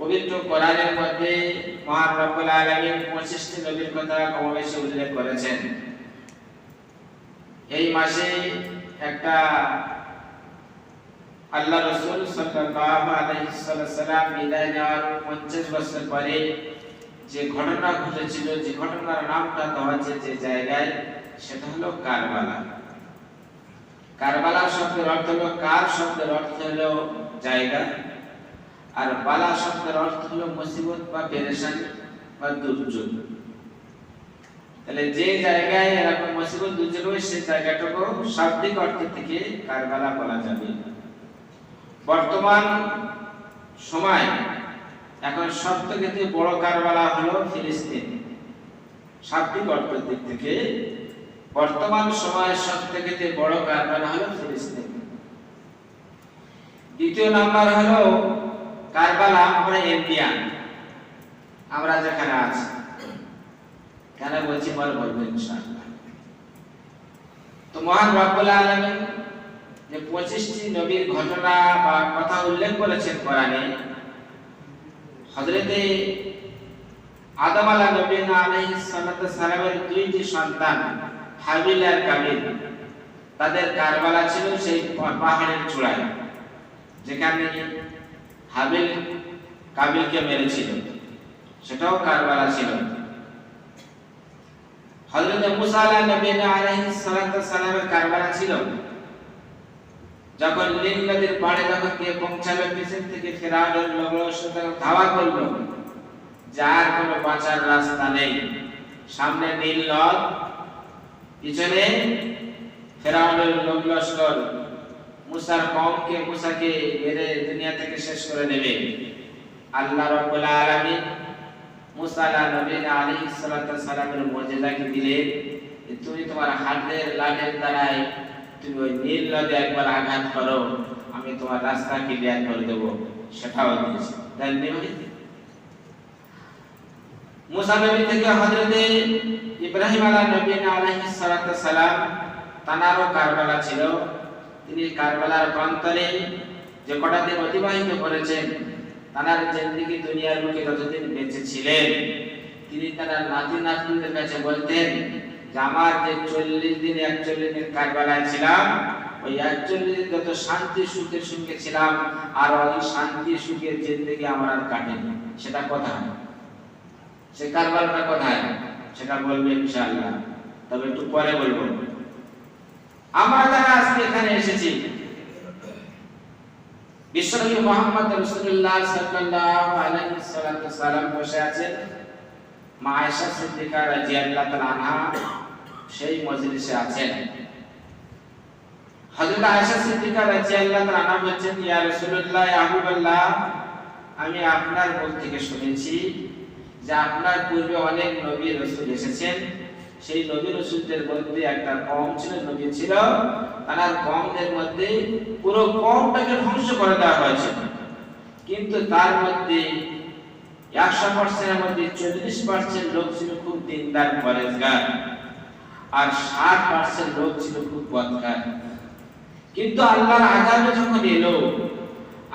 পবিত্র কোরআনের মধ্যে মহান রব্বুল আলামিন 25টি নবীর কথা কমবেশি উল্লেখ করেছেন। এই মাসে একটা আল্লাহ রাসূল সাল্লাল্লাহু আলাইহি ওয়াসাল্লাম বিদায় নেওয়ার 50 বছর পরে যে ঘটনা ঘটেছিল, যে ঘটনার নামটা দেওয়া হয়েছে যে জায়গায়, সেটা হলো কারবালা। কারবালা শব্দের অর্থ হলো, কার শব্দের অর্থ হলো জায়গা, আর বালা শব্দের অর্থ হলো মুসিবত বা পেরেশানি বা দুর্যোগ। তাহলে যে জায়গায় এরকম মুসিবত দুর্যোগ হয় সেই জায়গাটাকে শাব্দিক অর্থ থেকে কারবালা বলা যাবে। বর্তমান সময় এখন সবথেকে বড় কারবালা হলো ফিলিস্তিন। শাব্দিক অর্থের দিক থেকে বর্তমান সময়ের সবথেকে বড় কারবালা হলো ফিলিস্তিন। দ্বিতীয় নাম্বার হলো কারবালা আমরা ইন্ডিয়ান, আমরা যেখানে আছি। কেন বলছি পরে বলবো ইনশাআল্লাহ। তো মহান রব্বুল আলামিন যে 25টি নবীর ঘটনা বা কথা উল্লেখ করেছেন কোরআনে, হযরতে আদম আলাইহিস সালামের দুইটি সন্তান হাবিল আর কাবিল, তাদের কারবালা ছিল সেই পাহাড়ের চূড়ায়, যেখানে হাবিল কাবিলকে মেরেছিল, সেটাও কারবালা ছিল। হযরত মুসা আলাইহিস সালামের কারবালা ছিল যখন নীল নদীর পাড়ে যখন গিয়ে পৌঁছালো, পিছন থেকে ফিরআউনের লোকরা ধাওয়া করলো, যার কোনো বাঁচার রাস্তা নেই। সামনে নীল নদ, পিছনে ফিরআউনের লোক লস্কর মুসাকে মেরে দুনিয়া থেকে শেষ করে দেবে। আল্লাহ রাব্বুল আলামিন মুসা আলাইহিস সালামের মুজিজাকে দিলেন, তুমি তোমার হাতের লাঠের দ্বারাই তুমি ওই নীল নদে একবার আঘাত করো, আমি তোমার রাস্তা ক্লিয়ার করে দেব। সেটাও দিয়েছে। মুসা নবী থেকে হযরতে ইব্রাহিম আলাইহিস সালাম, তানারও কারবালা ছিল। তিনি কারবালার প্রান্তরে যে কটা দিন অতিবাহিত করেছেন, তানার জিন্দেগি দুনিয়ার বুকে যতদিন বেঁচে ছিলেন, তিনি তার নাতি নাতনিদের কাছে বলতেন যে আমার যে 40 দিন 41 দিন কারবালায় ছিলাম, ওই 41 দিন যত শান্তি সুখের সঙ্গে ছিলাম, আর ওই শান্তি সুখের জিন্দেগি আমার আর কাটেনি। সেটা কোথায়? সে কারবালাটা কোথায়? সেটা বলবে ইনশাআল্লাহ, তবে একটু পরে বলবো। আমরা যারা আজকে এখানে এসেছি, বিশ্বনবী মুহাম্মদ রাসূলুল্লাহ সাল্লাল্লাহু আলাইহি ওয়াসাল্লাম বসে আছেন, মা আয়েশা সিদ্দিকা রাদিয়াল্লাহু তাআলা আনহা সেই মজলিসে আছেন। হযরত আয়েশা সিদ্দিকা রাদিয়াল্লাহু তাআলা আনহা বলেন, ইয়া রাসূলুল্লাহ, ইয়া হাবিবাল্লাহ, আমি আপনার মুখ থেকে শুনেছি যে আপনার পূর্বে অনেক নবী রাসূল এসেছেন, সেই নবী রাসূলদের মধ্যে একটা কওম ছিল, নবী ছিল, তার কওমদের মধ্যে পুরো কওমটাকে ধ্বংস করে দেওয়া হয়েছিল। কিন্তু তার মধ্যে 100% এর মধ্যে 40% লোক ছিল খুব দিনদার পরেজগার, আর 60% লোক ছিল খুব বদকার। কিন্তু আল্লাহর আযাব যখন এলো,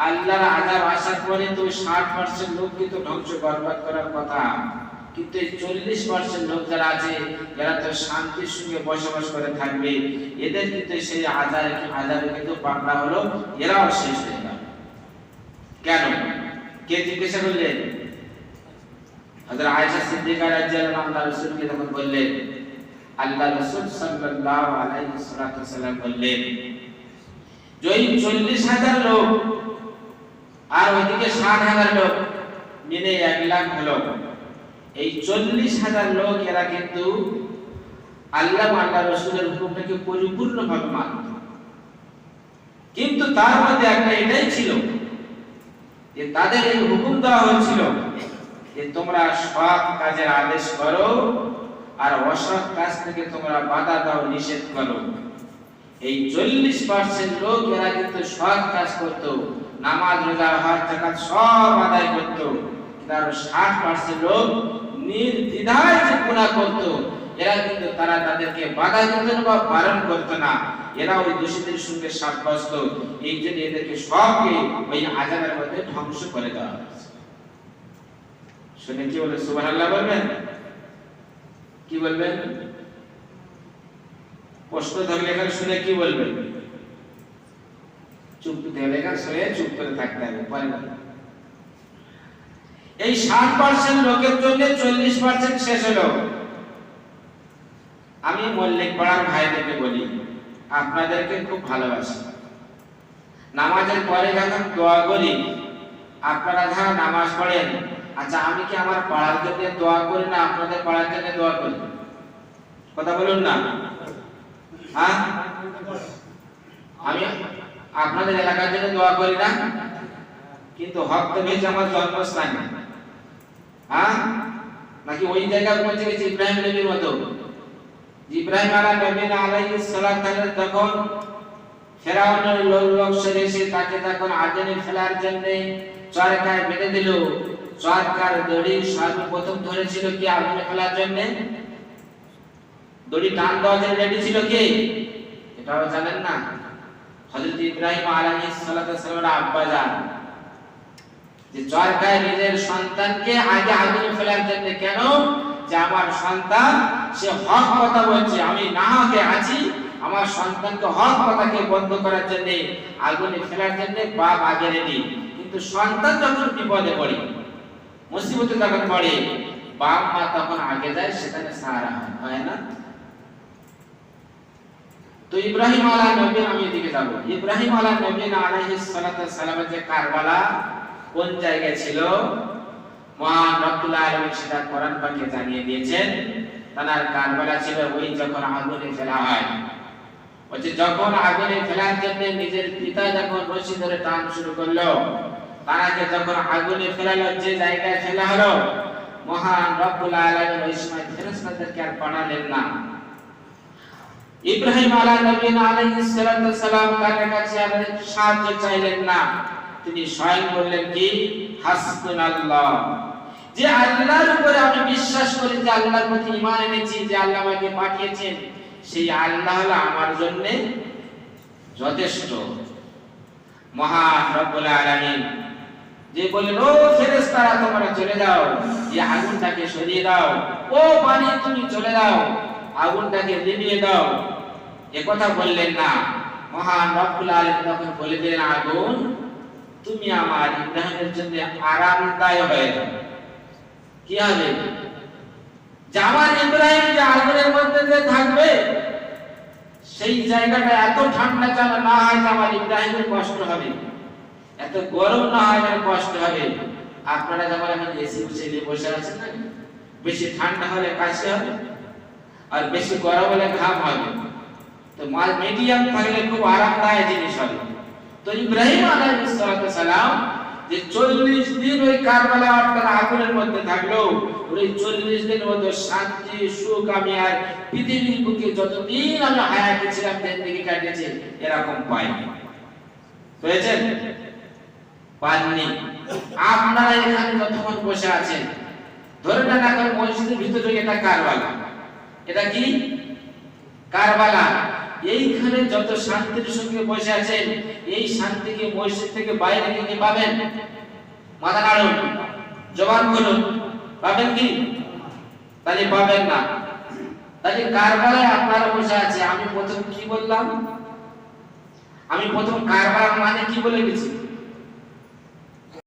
আল্লাহর আযাব আসার পরে তো 60% লোককে তো ধ্বংস বরবাদ করার কথা, কিন্তু এই 40% লোক যারা আছে, যারা তো শান্তির সঙ্গে বসবাস করে থাকবে, এদের কিন্তু সেই আযাবে কিন্তু পাকড়া হলো, এরাও শেষ হয়ে গেল। কেন? কে জিজ্ঞাসা করলেন? হযরত আয়েশা সিদ্দিকা রাদিয়াল্লাহু আনহা রাসূলকে তখন বললেন, আল্লাহ রাসূল সাল্লাল্লাহু আলাইহি ওয়াসাল্লাম বললেন, যে 40,000 লোক আর ওইদিকে 60,000 লোক মিলে 1 লাখ হলো, এই 40,000 লোক এরা কিন্তু আল্লাহ আল্লাহ রাসূলের হুকুমটাকে পরিপূর্ণভাবে মানত। কিন্তু তার মধ্যে একটা এটাই ছিল যে তাদের এই হুকুম দেওয়া হয়েছিল যে তোমরা সৎ কাজের আদেশ করো আর অসৎ কাজ থেকে তোমরা বাধা দাও, নিষেধ করো। এই 40% লোক এরা কিন্তু সৎ কাজ করত, নামাজ রোজা হজ যাকাত সব আদায় করত, আর 60% লোক নির্দ্বিধায় যে গুনাহ করত, এরা কিন্তু তারা তাদেরকে বাধা দিত না বা বারণ করত না, এরা ওই দোষীদের সঙ্গে সাব্যস্ত। এই জন্য এদেরকে সবকে ওই আযাবের মধ্যে ধ্বংস করে দেওয়া হয়েছে। শুনে কি বলে সুবহানাল্লাহ বলবেন? কি বলবেন? প্রশ্ন থাকলে এখানে শুনে কি বলবেন? চুপ থাকলে এখানে শুনে চুপ করে থাকতে হবে, পারে না। এই 60% লোকের জন্য 40% শেষ হলো। আমি মল্লিক পাড়ার ভাইদেরকে বলি, আপনাদেরকে খুব ভালোবাসি। নামাজের পরে যখন দোয়া করি, আপনারা যারা নামাজ পড়েন, আচ্ছা আমি কি আমার পাড়ার জন্য দোয়া করি না আপনাদের পাড়ার জন্য দোয়া করি? কথা বলুন না। হ্যাঁ, আমি আপনাদের এলাকার জন্য দোয়া করি না, কিন্তু হক তো ভেজে আমার জন্মস্থান। হ্যাঁ, নাকি ওই জায়গা পৌঁছে গেছে ইব্রাহিম নবীর মতো? ইব্রাহিম আলাইহিস সালাম যখন ফেরাউনের লোক এসে তাকে যখন আগুনে ফেলার জন্য চরকায় বেঁধে দিল, চরকার দড়ি সর্বপ্রথম ধরেছিল কি আগুনে ফেলার জন্য? দড়ি টান দেওয়ার জন্য রেডি ছিল কে? এটাও জানেন না? হযরত ইব্রাহিম আলাইহিস সালামের আব্বা জান, যে চরকায় নিজের সন্তানকে আগে আগুনে ফেলার জন্য। কেন? যে আমার সন্তান সে হক কথা বলছে, আমি না হকে আছি, আমার সন্তানকে হক কথাকে বন্ধ করার জন্য আগুনে ফেলার জন্য বাপ আগে রেডি। কিন্তু সন্তান যখন বিপদে পড়ে, মুসিবতে যখন পড়ে, বাপ মা তখন আগে যায়, সেখানে সাহারা হয় না? তো ইব্রাহিম আলাইহিস নবী, আমি এদিকে যাব। ইব্রাহিম আলাইহিস সালামের যে কারবালা কোন জায়গায় ছিল, মহান রব্বুল আলামিন সেটা কোরআন পাকে জানিয়ে দিয়েছেন। তার কারবালা ছিল ওই যখন আগুনে ফেলা হয়। বলছে যখন আগুনে ফেলার জন্য নিজের পিতা যখন রশি ধরে টান শুরু করলো, তাকে যখন আগুনে ফেলালো, যে জায়গায় ফেলা হলো, মহান রব্বুল আলামিন ওই সময় ফেরেশতাদেরকে আর পাঠালেন না। ইব্রাহিম আলাইহিস সালাম তার কাছে আর সাহায্য চাইলেন না, তিনি স্বয়ং বললেন কি, হাসবুনাল্লাহ, যে আল্লাহর উপরে আমি বিশ্বাস করি, যে আল্লাহর প্রতি ঈমান এনেছি, যে আল্লাহ আমাকে পাঠিয়েছেন, সেই আল্লাহ হলো আমার জন্য যথেষ্ট। মহান রব্বুল আলামিন যে বললেন, ও ফেরেশতারা তোমরা চলে যাও, এই আগুনটাকে সরিয়ে দাও, ও পানি তুমি চলে যাও, আগুনটাকে নিভিয়ে দাও, একথা বললেন না। মহান রব্বুল আলামিন তখন বলে দিলেন, আগুন তুমি আমার ইব্রাহিমের জন্য আরামদায়ক হয়ে যাও। কি হবে? যে আমার ইব্রাহিম যে আগুনের মধ্যে যে থাকবে, সেই জায়গাটা এত ঠান্ডা যেন না হয় যে আমার ইব্রাহিমের কষ্ট হবে, এত গরম না হয় যেন কষ্ট হবে। আপনারা যেমন এখন এসি বসে আছেন না, বেশি ঠান্ডা হলে কাশি হবে, আর বেশি গরম হলে ঘাম হবে। তো মিডিয়াম থাকলে খুব আরামদায়ক জিনিস হবে। তো ইব্রাহিম আলাইহিস সালাম যে 40 দিন ওই কারবালা অর্থাৎ আগুনের মধ্যে থাকলো, ওই 40 দিনের মধ্যে শান্তি সুখ আমি আর পৃথিবীর বুকে যতদিন আমি হায়াতে ছিলাম জিন্দেগি কাটিয়েছি এরকম পাইনি। পেয়েছেন? পাননি। আপনারা এখানে যতক্ষণ বসে আছেন, ধরে নেন এখন মসজিদের ভিতরে এটা কারবালা, এটা কি কারবালা, এইখানে যত শান্তির সঙ্গে বসে আছেন, এই শান্তিকে মসজিদ থেকে বাইরে থেকে পাবেন? মাথা নাড়ুন, জবান খুলুন, পাবেন কি? তাহলে পাবেন না। তাহলে কারবালায় আপনারা বসে আছে। আমি প্রথম কি বললাম? আমি প্রথম কারবালা মানে কি বলে গেছি?